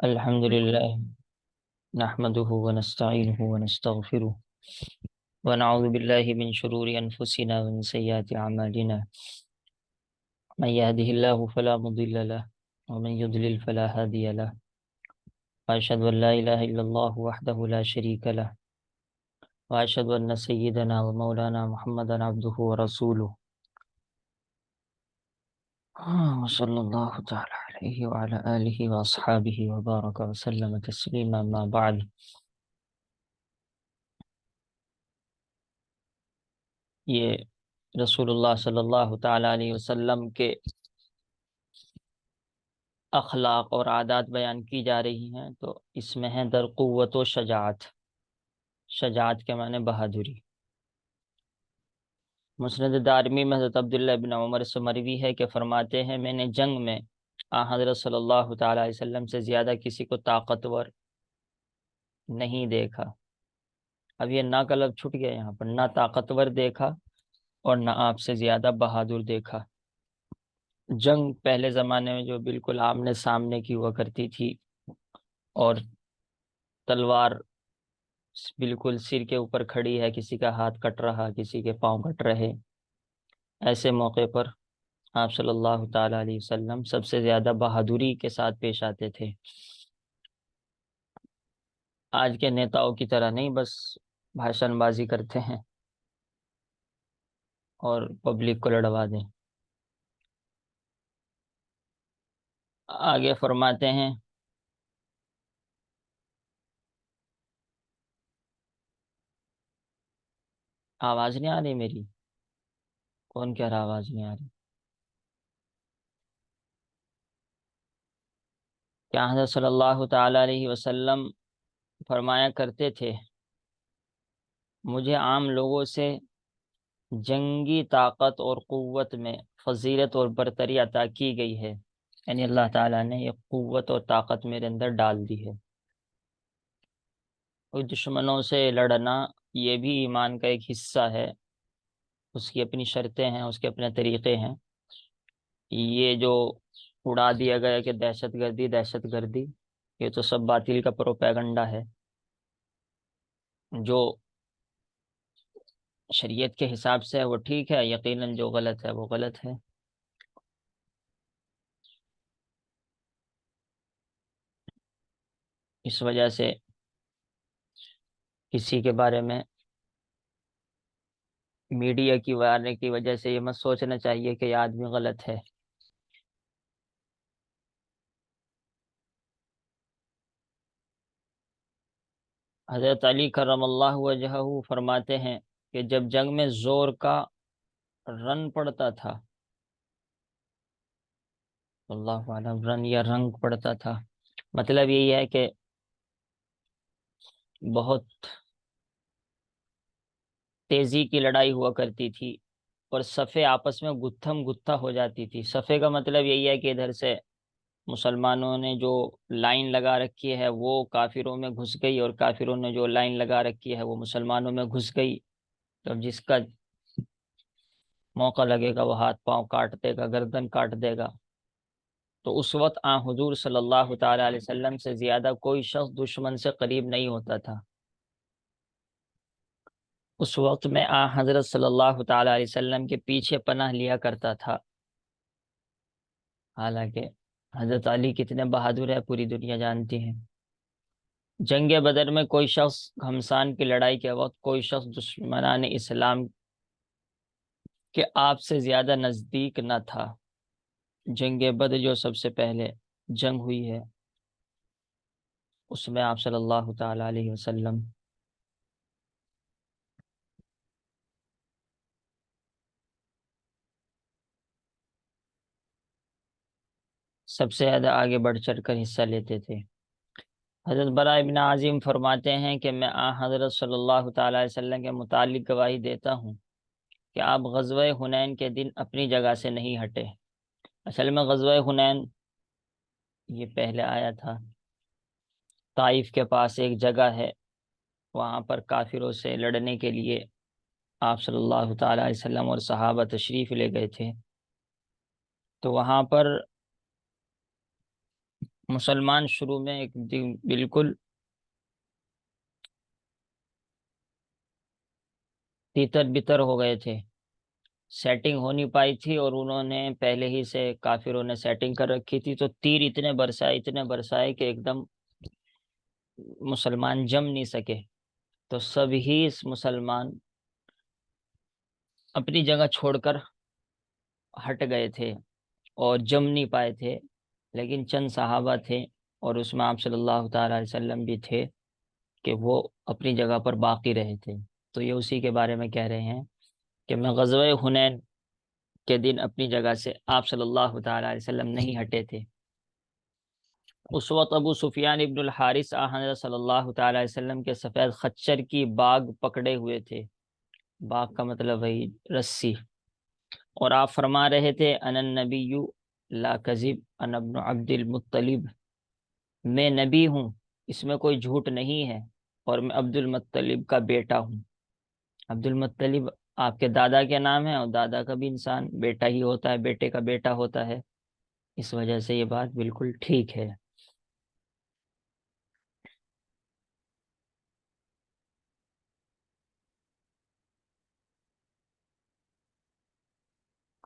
الحمد لله نحمده ونستعينه ونستغفره ونعوذ بالله من شرور أنفسنا ومن سيئات أعمالنا. من يهده الله فلا مضل له ومن يضلل فلا هادي له. وأشهد أن لا إله إلا الله وحده لا شريك له وأشهد أن سيدنا ومولانا محمدا عبده ورسوله وصلى الله تعالى عليه وعلى آله وأصحابه وبارك وسلم تسليما. ما بعد. یہ رسول اللہ صلی اللہ تعالیٰ علیہ وسلم کے اخلاق اور عادات بیان کی جا رہی ہیں، تو اس میں ہے در قوت و شجاعت. شجاعت کے معنی بہادری. مسند دارمی میں حضرت عبداللہ بن عمر سے مروی ہے کہ فرماتے ہیں، میں نے جنگ میں حضرت صلی اللہ تعالیٰ علیہ وسلم سے زیادہ کسی کو طاقتور نہیں دیکھا. اب یہ نہ کا لفظ چھٹ گیا یہاں پر، نہ طاقتور دیکھا اور نہ آپ سے زیادہ بہادر دیکھا. جنگ پہلے زمانے میں جو بالکل آمنے سامنے کی ہوا کرتی تھی اور تلوار بالکل سر کے اوپر کھڑی ہے، کسی کا ہاتھ کٹ رہا، کسی کے پاؤں کٹ رہے، ایسے موقع پر آپ صلی اللہ تعالیٰ علیہ وسلم سب سے زیادہ بہادری کے ساتھ پیش آتے تھے. آج کے نیتاؤں کی طرح نہیں، بس بھاشن بازی کرتے ہیں اور پبلک کو لڑوا دیں. آگے فرماتے ہیں، آواز نہیں آ رہی میری؟ کون کہہ رہا آواز نہیں آ رہی؟ کیا حضرت صلی اللہ تعالیٰ علیہ وسلم فرمایا کرتے تھے، مجھے عام لوگوں سے جنگی طاقت اور قوت میں فضیلت اور برتری عطا کی گئی ہے، یعنی اللہ تعالیٰ نے یہ قوت اور طاقت میرے اندر ڈال دی ہے. اور دشمنوں سے لڑنا یہ بھی ایمان کا ایک حصہ ہے، اس کی اپنی شرطیں ہیں، اس کے اپنے طریقے ہیں. یہ جو اڑا دیا گیا کہ دہشت گردی دہشت گردی، یہ تو سب باطل کا پروپیگنڈا ہے. جو شریعت کے حساب سے ہے وہ ٹھیک ہے، یقیناً جو غلط ہے وہ غلط ہے. اس وجہ سے کسی کے بارے میں میڈیا کی وارنے کی وجہ سے یہ مت سوچنا چاہیے کہ یہ آدمی غلط ہے. حضرت علی کرم اللہ وجہہ فرماتے ہیں کہ جب جنگ میں زور کا رن پڑتا تھا، اللہ عالم رن یا رنگ پڑتا تھا، مطلب یہی ہے کہ بہت تیزی کی لڑائی ہوا کرتی تھی اور صفیں آپس میں گتھم گتھا ہو جاتی تھی. صفے کا مطلب یہی ہے کہ ادھر سے مسلمانوں نے جو لائن لگا رکھی ہے وہ کافروں میں گھس گئی اور کافروں نے جو لائن لگا رکھی ہے وہ مسلمانوں میں گھس گئی. تو جس کا موقع لگے گا وہ ہاتھ پاؤں کاٹ دے گا، گردن کاٹ دے گا. تو اس وقت حضور صلی اللہ تعالی علیہ وسلم سے زیادہ کوئی شخص دشمن سے قریب نہیں ہوتا تھا. اس وقت میں حضرت صلی اللہ تعالی علیہ وسلم کے پیچھے پناہ لیا کرتا تھا. حالانکہ حضرت علی کتنے بہادر ہے پوری دنیا جانتی ہے. جنگ بدر میں کوئی شخص گھمسان کی لڑائی کے وقت کوئی شخص دشمنان اسلام کے آپ سے زیادہ نزدیک نہ تھا. جنگ بدر جو سب سے پہلے جنگ ہوئی ہے اس میں آپ صلی اللہ تعالی علیہ وسلم سب سے زیادہ آگے بڑھ چڑھ کر حصہ لیتے تھے. حضرت براء ابن عازم فرماتے ہیں کہ میں حضرت صلی اللہ تعالی علیہ وسلم کے متعلق گواہی دیتا ہوں کہ آپ غزوہ حنین کے دن اپنی جگہ سے نہیں ہٹے. اصل میں غزوہ حنین یہ پہلے آیا تھا. طائف کے پاس ایک جگہ ہے، وہاں پر کافروں سے لڑنے کے لیے آپ صلی اللہ تعالی علیہ وسلم اور صحابہ تشریف لے گئے تھے. تو وہاں پر مسلمان شروع میں ایک دن بالکل تیتر بتر ہو گئے تھے، سیٹنگ ہو نہیں پائی تھی، اور انہوں نے پہلے ہی سے کافروں نے سیٹنگ کر رکھی تھی، تو تیر اتنے برسائے کہ ایک دم مسلمان جم نہیں سکے، تو سب ہی اس مسلمان اپنی جگہ چھوڑ کر ہٹ گئے تھے اور جم نہیں پائے تھے، لیکن چند صحابہ تھے اور اس میں آپ صلی اللہ تعالی علیہ وسلم بھی تھے کہ وہ اپنی جگہ پر باقی رہے تھے۔ تو یہ اسی کے بارے میں کہہ رہے ہیں کہ میں غزوہ حنین کے دن اپنی جگہ سے آپ صلی اللہ تعالی علیہ وسلم نہیں ہٹے تھے۔ اس وقت ابو سفیان ابن الحارث حضرت صلی اللہ تعالی علیہ وسلم کے سفید خچر کی باگ پکڑے ہوئے تھے، باگ کا مطلب وہی رسی، اور آپ فرما رہے تھے انا النبی لا کذب انا ابن عبد المطلب، میں نبی ہوں، اس میں کوئی جھوٹ نہیں ہے، اور میں عبد المطلب کا بیٹا ہوں۔ عبد المطلب آپ کے دادا کے نام ہے، اور دادا کا بھی انسان بیٹا ہی ہوتا ہے، بیٹے کا بیٹا ہوتا ہے، اس وجہ سے یہ بات بالکل ٹھیک ہے۔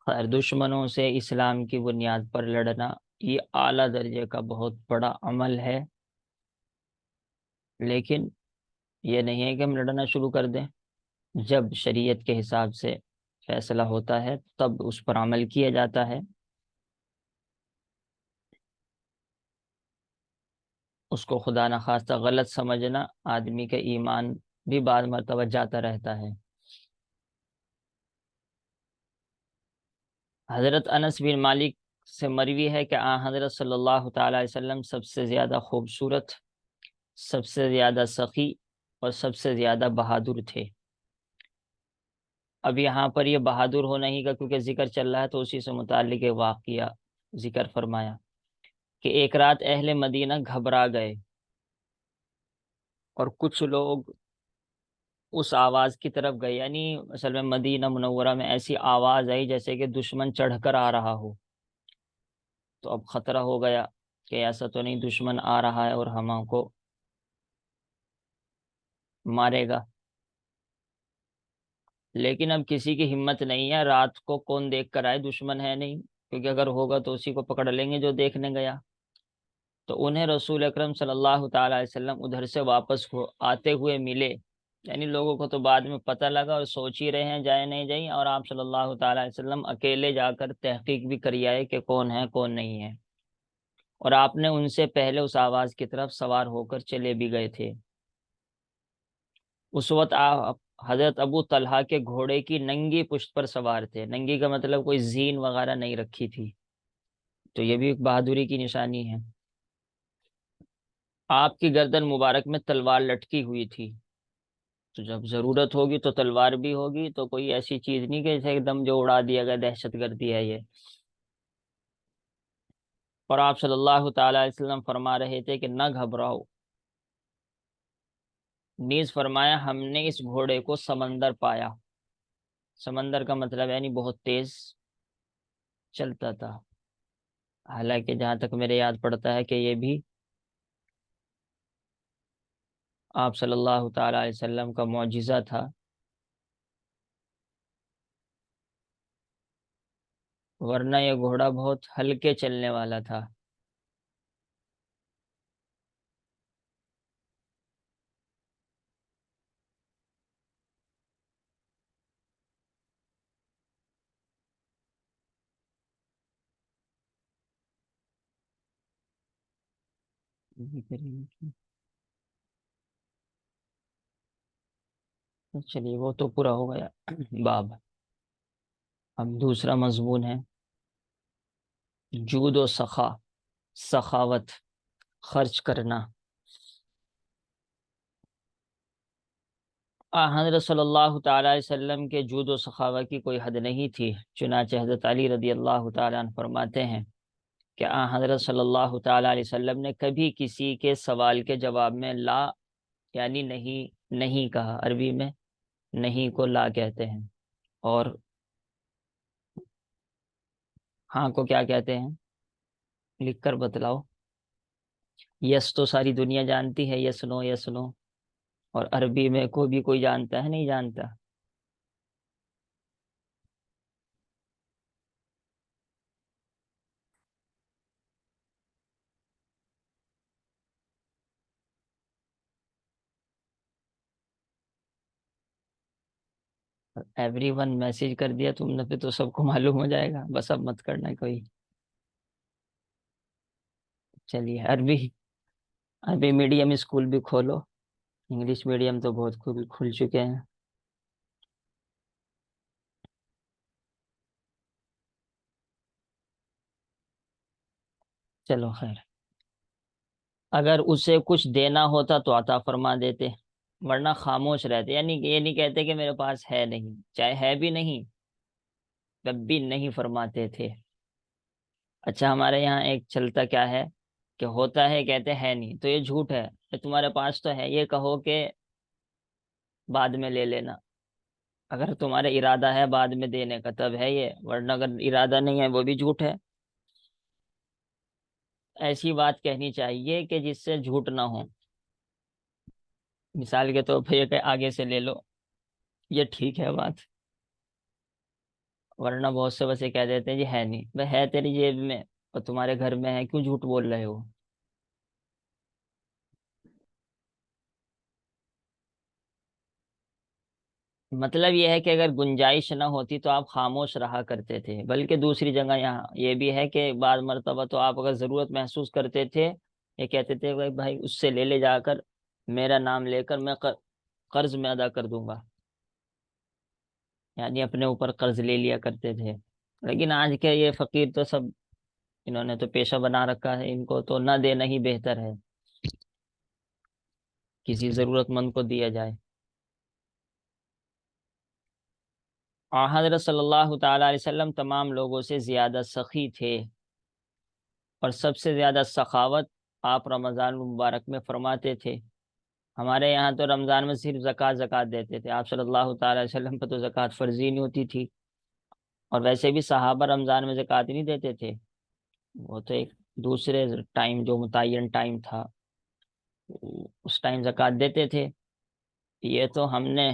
خیر، دشمنوں سے اسلام کی بنیاد پر لڑنا یہ اعلیٰ درجے کا بہت بڑا عمل ہے، لیکن یہ نہیں ہے کہ ہم لڑنا شروع کر دیں، جب شریعت کے حساب سے فیصلہ ہوتا ہے تب اس پر عمل کیا جاتا ہے، اس کو خدا نخواستہ غلط سمجھنا آدمی کے ایمان بھی بعض مرتبہ جاتا رہتا ہے۔ حضرت انس بن مالک سے مروی ہے کہ حضرت صلی اللہ تعالی علیہ وسلم سب سے زیادہ خوبصورت، سب سے زیادہ سخی اور سب سے زیادہ بہادر تھے۔ اب یہاں پر یہ بہادر ہونا ہی کا کیونکہ ذکر چل رہا ہے تو اسی سے متعلق ایک واقعہ ذکر فرمایا کہ ایک رات اہل مدینہ گھبرا گئے، اور کچھ لوگ اس آواز کی طرف گئے، یعنی اصل میں مدینہ منورہ میں ایسی آواز آئی جیسے کہ دشمن چڑھ کر آ رہا ہو، تو اب خطرہ ہو گیا کہ ایسا تو نہیں دشمن آ رہا ہے اور ہم کو مارے گا، لیکن اب کسی کی ہمت نہیں ہے، رات کو کون دیکھ کر آئے، دشمن ہے نہیں، کیونکہ اگر ہوگا تو اسی کو پکڑ لیں گے جو دیکھنے گیا۔ تو انہیں رسول اکرم صلی اللہ تعالی علیہ وسلم ادھر سے واپس آتے ہوئے ملے، یعنی لوگوں کو تو بعد میں پتہ لگا اور سوچ ہی رہے ہیں جائے نہیں جائیں، اور آپ صلی اللہ تعالی علیہ وسلم اکیلے جا کر تحقیق بھی کری آئے کہ کون ہے کون نہیں ہے، اور آپ نے ان سے پہلے اس آواز کی طرف سوار ہو کر چلے بھی گئے تھے۔ اس وقت آپ حضرت ابو طلحہ کے گھوڑے کی ننگی پشت پر سوار تھے، ننگی کا مطلب کوئی زین وغیرہ نہیں رکھی تھی، تو یہ بھی ایک بہادری کی نشانی ہے۔ آپ کی گردن مبارک میں تلوار لٹکی ہوئی تھی، تو جب ضرورت ہوگی تو تلوار بھی ہوگی، تو کوئی ایسی چیز نہیں کہ ایک دم جو اڑا دیا گیا دہشت گردی ہے یہ۔ اور آپ صلی اللہ تعالی علیہ وسلم فرما رہے تھے کہ نہ گھبراؤ، نیز فرمایا ہم نے اس گھوڑے کو سمندر پایا، سمندر کا مطلب یعنی بہت تیز چلتا تھا، حالانکہ جہاں تک میرے یاد پڑتا ہے کہ یہ بھی آپ صلی اللہ تعالی علیہ وسلم کا معجزہ تھا، ورنہ یہ گھوڑا بہت ہلکے چلنے والا تھا۔ چلیے وہ تو پورا ہو گیا باب، اب دوسرا مضمون ہے جود و سخا، سخاوت، خرچ کرنا۔ حضرت صلی اللہ تعالی علیہ وسلم کے جود و سخاوت کی کوئی حد نہیں تھی، چنانچہ حضرت علی رضی اللہ تعالیٰ عنہ فرماتے ہیں کہ حضرت صلی اللہ تعالی علیہ وسلم نے کبھی کسی کے سوال کے جواب میں لا یعنی نہیں نہیں کہا، عربی میں نہیں کو لا کہتے ہیں، اور ہاں کو کیا کہتے ہیں، لکھ کر بتلاؤ۔ یس تو ساری دنیا جانتی ہے، یس نو یس نو، اور عربی میں کو بھی کوئی جانتا ہے؟ نہیں جانتا۔ ایوری ون میسج کر دیا تم نے، پھر تو سب کو معلوم ہو جائے گا، بس اب مت کرنا کوئی۔ چلیے، عربی عربی میڈیم اسکول بھی کھولو، انگلش میڈیم تو بہت کھل چکے ہیں۔ چلو خیر، اگر اسے کچھ دینا ہوتا تو عطا فرما دیتے، ورنہ خاموش رہتے، یعنی یہ نہیں کہتے کہ میرے پاس ہے نہیں، چاہے ہے بھی نہیں تب بھی نہیں فرماتے تھے۔ اچھا، ہمارے یہاں ایک چلتا کیا ہے کہ ہوتا ہے کہتے ہے نہیں، تو یہ جھوٹ ہے کہ تمہارے پاس تو ہے، یہ کہو کہ بعد میں لے لینا۔ اگر تمہارا ارادہ ہے بعد میں دینے کا تب ہے یہ، ورنہ اگر ارادہ نہیں ہے وہ بھی جھوٹ ہے۔ ایسی بات کہنی چاہیے کہ جس سے جھوٹ نہ ہو، مثال کے طور پہ یہ کہ آگے سے لے لو، یہ ٹھیک ہے بات، ورنہ بہت سے بس یہ کہہ دیتے ہیں جی ہے نہیں، بھائی ہے تیری جیب میں اور تمہارے گھر میں ہے، کیوں جھوٹ بول رہے ہو؟ مطلب یہ ہے کہ اگر گنجائش نہ ہوتی تو آپ خاموش رہا کرتے تھے، بلکہ دوسری جگہ یہاں یہ بھی ہے کہ بعض مرتبہ تو آپ اگر ضرورت محسوس کرتے تھے، یہ کہتے تھے بھائی بھائی اس سے لے لے جا کر، میرا نام لے کر میں قرض میں ادا کر دوں گا، یعنی اپنے اوپر قرض لے لیا کرتے تھے۔ لیکن آج کے یہ فقیر تو سب، انہوں نے تو پیشہ بنا رکھا ہے، ان کو تو نہ دینا ہی بہتر ہے، کسی ضرورت مند کو دیا جائے۔ حضرت صلی اللہ تعالی علیہ وسلم تمام لوگوں سے زیادہ سخی تھے، اور سب سے زیادہ سخاوت آپ رمضان المبارک میں فرماتے تھے۔ ہمارے یہاں تو رمضان میں صرف زکوٰۃ دیتے تھے، آپ صلی اللہ تعالی علیہ وسلم پر تو زکوٰۃ فرضی نہیں ہوتی تھی، اور ویسے بھی صحابہ رمضان میں زکوٰۃ نہیں دیتے تھے، وہ تو ایک دوسرے ٹائم جو متعین ٹائم تھا اس ٹائم زکوٰۃ دیتے تھے۔ یہ تو ہم نے،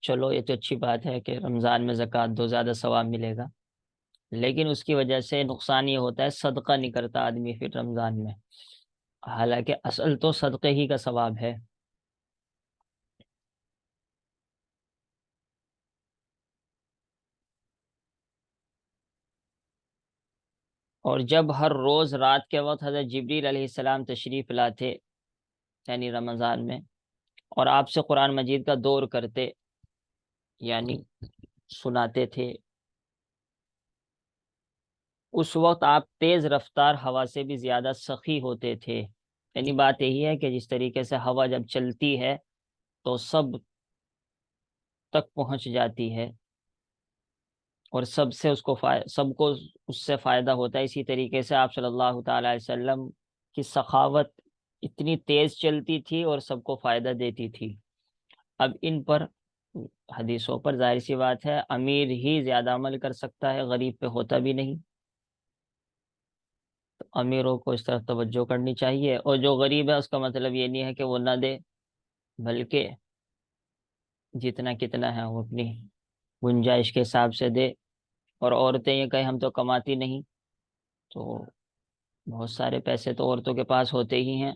چلو یہ تو اچھی بات ہے کہ رمضان میں زکوٰۃ دو، زیادہ ثواب ملے گا، لیکن اس کی وجہ سے نقصان یہ ہوتا ہے صدقہ نہیں کرتا آدمی پھر رمضان میں، حالانکہ اصل تو صدقے ہی کا ثواب ہے۔ اور جب ہر روز رات کے وقت حضرت جبریل علیہ السلام تشریف لاتے، یعنی رمضان میں، اور آپ سے قرآن مجید کا دور کرتے، یعنی سناتے تھے، اس وقت آپ تیز رفتار ہوا سے بھی زیادہ سخی ہوتے تھے۔ یعنی بات یہی ہے کہ جس طریقے سے ہوا جب چلتی ہے تو سب تک پہنچ جاتی ہے، اور سب کو اس سے فائدہ ہوتا ہے، اسی طریقے سے آپ صلی اللہ تعالی علیہ وسلم کی سخاوت اتنی تیز چلتی تھی اور سب کو فائدہ دیتی تھی۔ اب ان پر حدیثوں پر ظاہر سی بات ہے امیر ہی زیادہ عمل کر سکتا ہے، غریب پہ ہوتا بھی نہیں، تو امیروں کو اس طرف توجہ کرنی چاہیے، اور جو غریب ہے اس کا مطلب یہ نہیں ہے کہ وہ نہ دے، بلکہ جتنا کتنا ہے وہ اپنی گنجائش کے حساب سے دے۔ اور عورتیں یہ کہیں ہم تو کماتی نہیں، تو بہت سارے پیسے تو عورتوں کے پاس ہوتے ہی ہیں،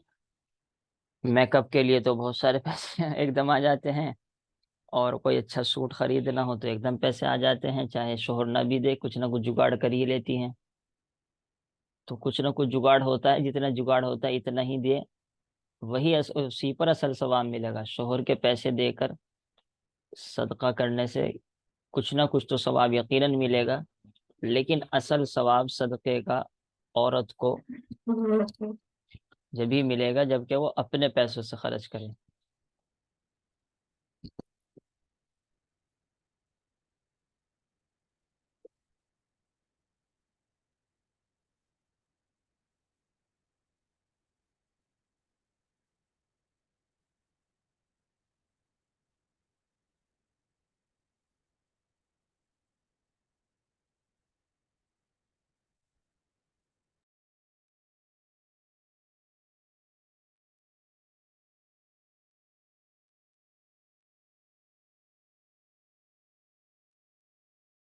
میک اپ کے لیے تو بہت سارے پیسے ایک دم آ جاتے ہیں، اور کوئی اچھا سوٹ خریدنا ہو تو ایک دم پیسے آ جاتے ہیں، چاہے شوہر نہ بھی دے کچھ نہ کچھ جگاڑ کر ہی لیتی ہیں۔ تو کچھ نہ کچھ جگاڑ ہوتا ہے، جتنا جگاڑ ہوتا ہے اتنا ہی دے، وہی اسی پر اصل ثواب ملے گا، شوہر کے پیسے دے کر صدقہ کرنے سے کچھ نہ کچھ تو ثواب یقیناً ملے گا، لیکن اصل ثواب صدقے کا عورت کو جبھی ملے گا جبکہ وہ اپنے پیسوں سے خرچ کرے۔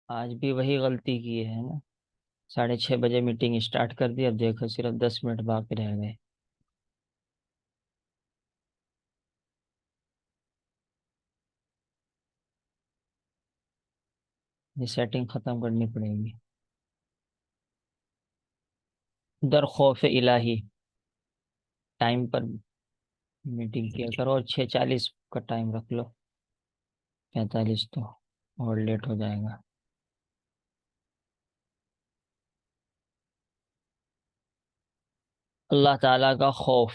آج بھی وہی غلطی کی ہے نا، 6:30 بجے میٹنگ اسٹارٹ کر دی، اب دیکھو صرف 10 منٹ باقی رہ گئے۔ یہ سیٹنگ ختم کرنی پڑے گی۔ در خوف الہی ٹائم پر میٹنگ کیا کرو، اور 6:40 کا ٹائم رکھ لو، 45 تو اور لیٹ ہو جائے گا۔ اللہ تعالیٰ کا خوف،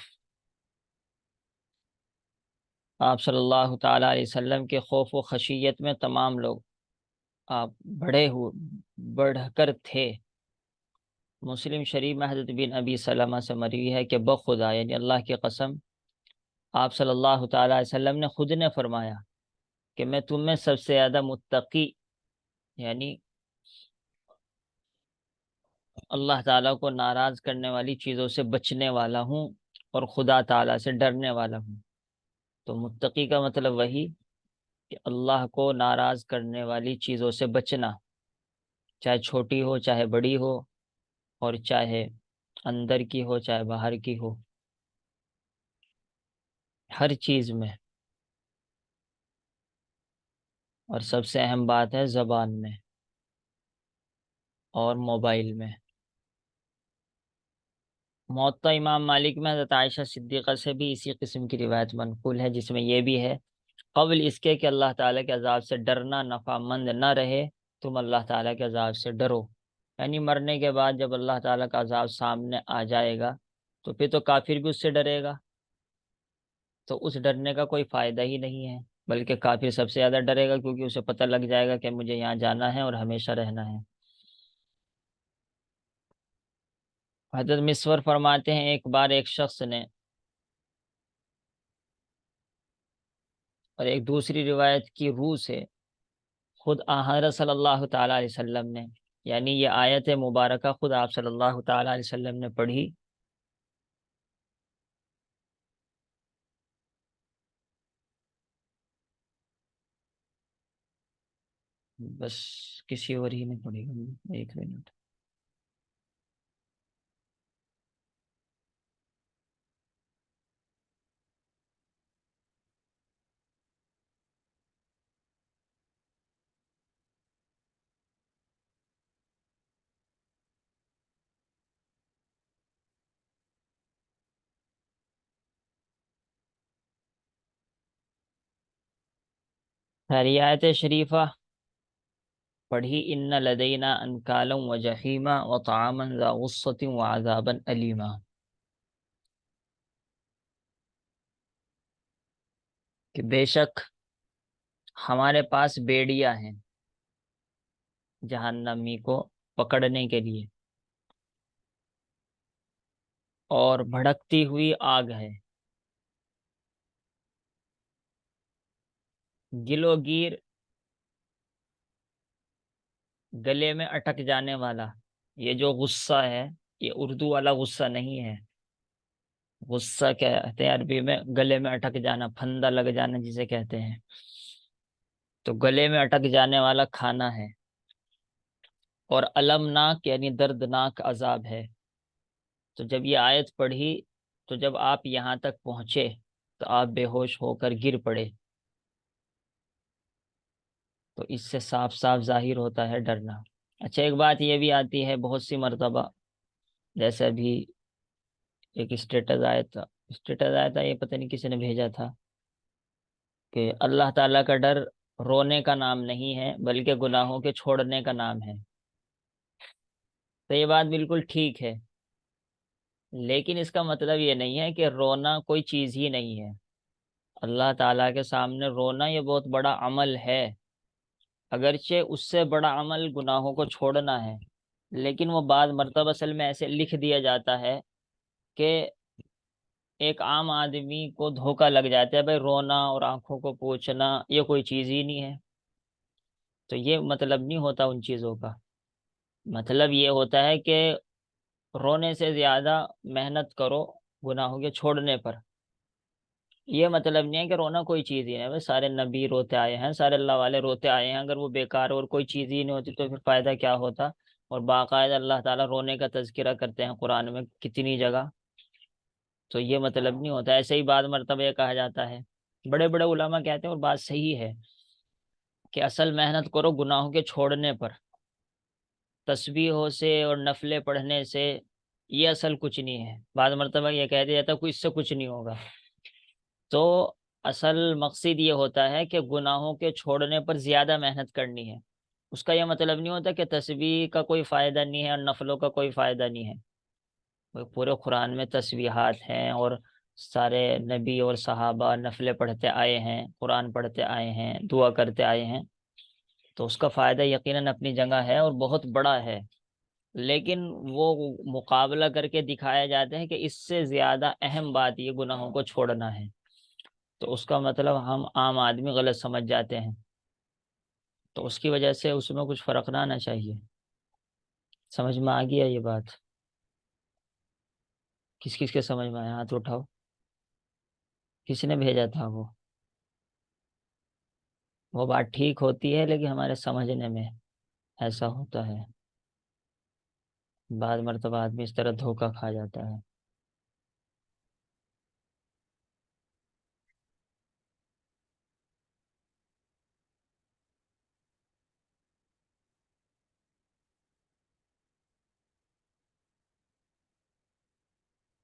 آپ صلی اللہ تعالیٰ علیہ وسلم کے خوف و خشیت میں تمام لوگ آپ بڑھ کر تھے۔ مسلم شریف میں حضرت بن ابی سلمہ سے مروی ہے کہ بخدا یعنی اللہ کی قسم، آپ صلی اللہ تعالیٰ علیہ وسلم نے خود نے فرمایا کہ میں تم میں سب سے زیادہ متقی یعنی اللہ تعالیٰ کو ناراض کرنے والی چیزوں سے بچنے والا ہوں، اور خدا تعالیٰ سے ڈرنے والا ہوں۔ تو متقی کا مطلب وہی کہ اللہ کو ناراض کرنے والی چیزوں سے بچنا، چاہے چھوٹی ہو چاہے بڑی ہو، اور چاہے اندر کی ہو چاہے باہر کی ہو، ہر چیز میں۔ اور سب سے اہم بات ہے زبان میں اور موبائل میں۔ موطا امام مالک میں حضرت عائشہ صدیقہ سے بھی اسی قسم کی روایت منقول ہے، جس میں یہ بھی ہے قبل اس کے کہ اللہ تعالیٰ کے عذاب سے ڈرنا نفع مند نہ رہے، تم اللہ تعالیٰ کے عذاب سے ڈرو۔ یعنی مرنے کے بعد جب اللہ تعالیٰ کا عذاب سامنے آ جائے گا تو پھر تو کافر بھی اس سے ڈرے گا، تو اس ڈرنے کا کوئی فائدہ ہی نہیں ہے، بلکہ کافر سب سے زیادہ ڈرے گا، کیونکہ اسے پتہ لگ جائے گا کہ مجھے یہاں جانا ہے اور ہمیشہ رہنا ہے۔ حضرت مسور فرماتے ہیں ایک بار ایک شخص نے، اور ایک دوسری روایت کی روح سے خود حضرت صلی اللہ تعالیٰ علیہ وسلم نے، یعنی یہ آیت مبارکہ خود آپ صلی اللہ تعالیٰ علیہ وسلم نے پڑھی۔ بس کسی اور ہی نے پڑھی ہوگی، ایک منٹ۔ خیر یہ آیت شریفہ پڑھی، ان لدینا انکالا و جحیما و طعاما ذا غصۃ و عذابا علیما، کہ بے شک ہمارے پاس بیڑیاں ہیں جہنمی کو پکڑنے کے لیے، اور بھڑکتی ہوئی آگ ہے، گلو گیر گلے میں اٹک جانے والا۔ یہ جو غصہ ہے یہ اردو والا غصہ نہیں ہے، غصہ کہتے ہیں عربی میں گلے میں اٹک جانا، پھندا لگ جانا جسے کہتے ہیں، تو گلے میں اٹک جانے والا کھانا ہے، اور المناک یعنی دردناک عذاب ہے۔ تو جب یہ آیت پڑھی تو جب آپ یہاں تک پہنچے تو آپ بے ہوش ہو کر گر پڑے، تو اس سے صاف صاف ظاہر ہوتا ہے ڈرنا۔ اچھا ایک بات یہ بھی آتی ہے بہت سی مرتبہ، جیسے ابھی ایک اسٹیٹس آیا تھا یہ پتہ نہیں کسی نے بھیجا تھا، کہ اللہ تعالیٰ کا ڈر رونے کا نام نہیں ہے بلکہ گناہوں کے چھوڑنے کا نام ہے۔ تو یہ بات بالکل ٹھیک ہے، لیکن اس کا مطلب یہ نہیں ہے کہ رونا کوئی چیز ہی نہیں ہے۔ اللہ تعالیٰ کے سامنے رونا یہ بہت بڑا عمل ہے، اگرچہ اس سے بڑا عمل گناہوں کو چھوڑنا ہے، لیکن وہ بعض مرتبہ اصل میں ایسے لکھ دیا جاتا ہے کہ ایک عام آدمی کو دھوکہ لگ جاتا ہے، بھائی رونا اور آنکھوں کو پوچھنا یہ کوئی چیز ہی نہیں ہے۔ تو یہ مطلب نہیں ہوتا ان چیزوں کا، مطلب یہ ہوتا ہے کہ رونے سے زیادہ محنت کرو گناہوں کے چھوڑنے پر۔ یہ مطلب نہیں ہے کہ رونا کوئی چیز ہی نہیں ہے، بس سارے نبی روتے آئے ہیں، سارے اللہ والے روتے آئے ہیں، اگر وہ بیکار اور کوئی چیز ہی نہیں ہوتی تو پھر فائدہ کیا ہوتا؟ اور باقاعدہ اللہ تعالیٰ رونے کا تذکرہ کرتے ہیں قرآن میں کتنی جگہ، تو یہ مطلب نہیں ہوتا۔ ایسے ہی بعض مرتبہ یہ کہا جاتا ہے، بڑے بڑے علماء کہتے ہیں اور بات صحیح ہے، کہ اصل محنت کرو گناہوں کے چھوڑنے پر، تسبیحوں سے اور نفلیں پڑھنے سے یہ اصل کچھ نہیں ہے۔ بعض مرتبہ یہ کہہ دیا جاتا ہے کوئی اس سے کچھ نہیں ہوگا، تو اصل مقصد یہ ہوتا ہے کہ گناہوں کے چھوڑنے پر زیادہ محنت کرنی ہے۔ اس کا یہ مطلب نہیں ہوتا کہ تسبیح کا کوئی فائدہ نہیں ہے اور نفلوں کا کوئی فائدہ نہیں ہے۔ وہ پورے قرآن میں تسبیحات ہیں، اور سارے نبی اور صحابہ نفلیں پڑھتے آئے ہیں، قرآن پڑھتے آئے ہیں، دعا کرتے آئے ہیں، تو اس کا فائدہ یقیناً اپنی جگہ ہے اور بہت بڑا ہے، لیکن وہ مقابلہ کر کے دکھایا جاتا ہے کہ اس سے زیادہ اہم بات یہ گناہوں کو چھوڑنا ہے، تو اس کا مطلب ہم عام آدمی غلط سمجھ جاتے ہیں، تو اس کی وجہ سے اس میں کچھ فرق نہ آنا چاہیے۔ سمجھ میں آ گیا یہ بات؟ کس کس کے سمجھ میں آیا؟ ہاتھ اٹھاؤ۔ کس نے بھیجا تھا وہ بات ٹھیک ہوتی ہے لیکن ہمارے سمجھنے میں ایسا ہوتا ہے، بعض مرتبہ آدمی اس طرح دھوکہ کھا جاتا ہے۔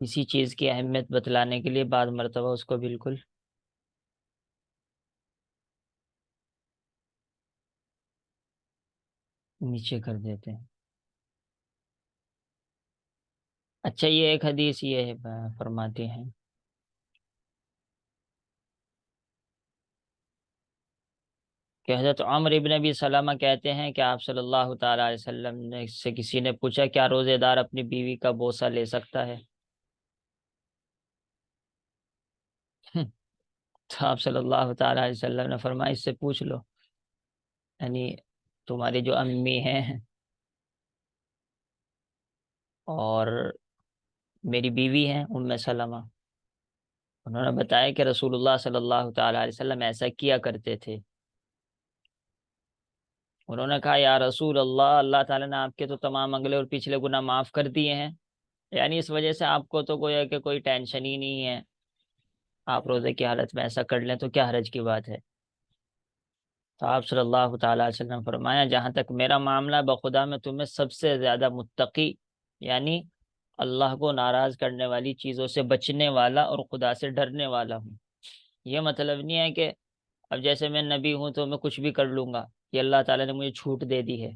کسی چیز کی اہمیت بتلانے کے لیے بعض مرتبہ اس کو بالکل نیچے کر دیتے ہیں۔ اچھا، یہ ایک حدیث یہ ہے فرماتے ہیں کہ حضرت عمر ابن ابی سلمہ کہتے ہیں کہ آپ صلی اللہ تعالی علیہ وسلم نے سے کسی نے پوچھا کیا روزے دار اپنی بیوی کا بوسہ لے سکتا ہے؟ تو آپ صلی اللہ تعالی علیہ وسلم نے فرمایا اس سے پوچھ لو، یعنی تمہاری جو امی ہیں اور میری بیوی ہیں ام سلمہ، انہوں نے بتایا کہ رسول اللہ صلی اللہ تعالی علیہ وسلم ایسا کیا کرتے تھے۔ انہوں نے کہا یا رسول اللہ، اللہ تعالیٰ نے آپ کے تو تمام اگلے اور پچھلے گناہ معاف کر دیے ہیں، یعنی اس وجہ سے آپ کو تو گویا کہ کوئی ٹینشن ہی نہیں ہے، آپ روزے کی حالت میں ایسا کر لیں تو کیا حرج کی بات ہے؟ تو آپ صلی اللہ تعالیٰ علیہ وسلم نے فرمایا جہاں تک میرا معاملہ ہے، بخدا میں تمہیں سب سے زیادہ متقی، یعنی اللہ کو ناراض کرنے والی چیزوں سے بچنے والا اور خدا سے ڈرنے والا ہوں۔ یہ مطلب نہیں ہے کہ اب جیسے میں نبی ہوں تو میں کچھ بھی کر لوں گا، یہ اللہ تعالیٰ نے مجھے چھوٹ دے دی ہے،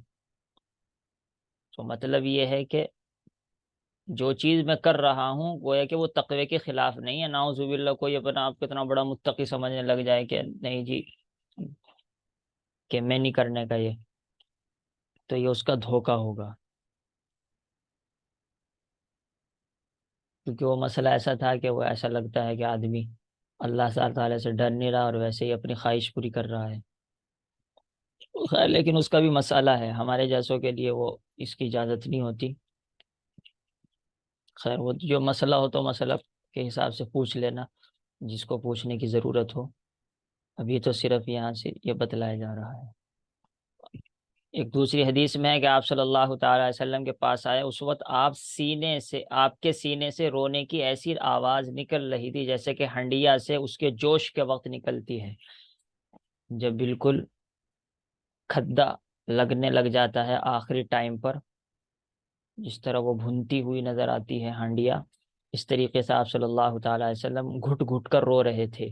تو مطلب یہ ہے کہ جو چیز میں کر رہا ہوں گویا کہ وہ تقوی کے خلاف نہیں ہے، نعوذ باللہ کوئی اپنا آپ کو اتنا بڑا متقی سمجھنے لگ جائے کہ نہیں جی، کہ میں نہیں کرنے کا یہ، تو یہ اس کا دھوکہ ہوگا، کیونکہ وہ مسئلہ ایسا تھا کہ وہ ایسا لگتا ہے کہ آدمی اللہ تعالیٰ سے ڈر نہیں رہا اور ویسے ہی اپنی خواہش پوری کر رہا ہے۔ خیر لیکن اس کا بھی مسئلہ ہے، ہمارے جیسوں کے لیے وہ اس کی اجازت نہیں ہوتی۔ خیر وہ جو مسئلہ ہو تو مسئلہ کے حساب سے پوچھ لینا جس کو پوچھنے کی ضرورت ہو، ابھی تو صرف یہاں سے یہ بتلایا جا رہا ہے۔ ایک دوسری حدیث میں ہے کہ آپ صلی اللہ تعالی علیہ وسلم کے پاس آئے، اس وقت آپ کے سینے سے رونے کی ایسی آواز نکل رہی تھی جیسے کہ ہنڈیا سے اس کے جوش کے وقت نکلتی ہے، جب بالکل کھدا لگنے لگ جاتا ہے آخری ٹائم پر، جس طرح وہ بھنتی ہوئی نظر آتی ہے ہانڈیا، اس طریقے سے آپ صلی اللہ تعالی علیہ وسلم گھٹ گھٹ کر رو رہے تھے۔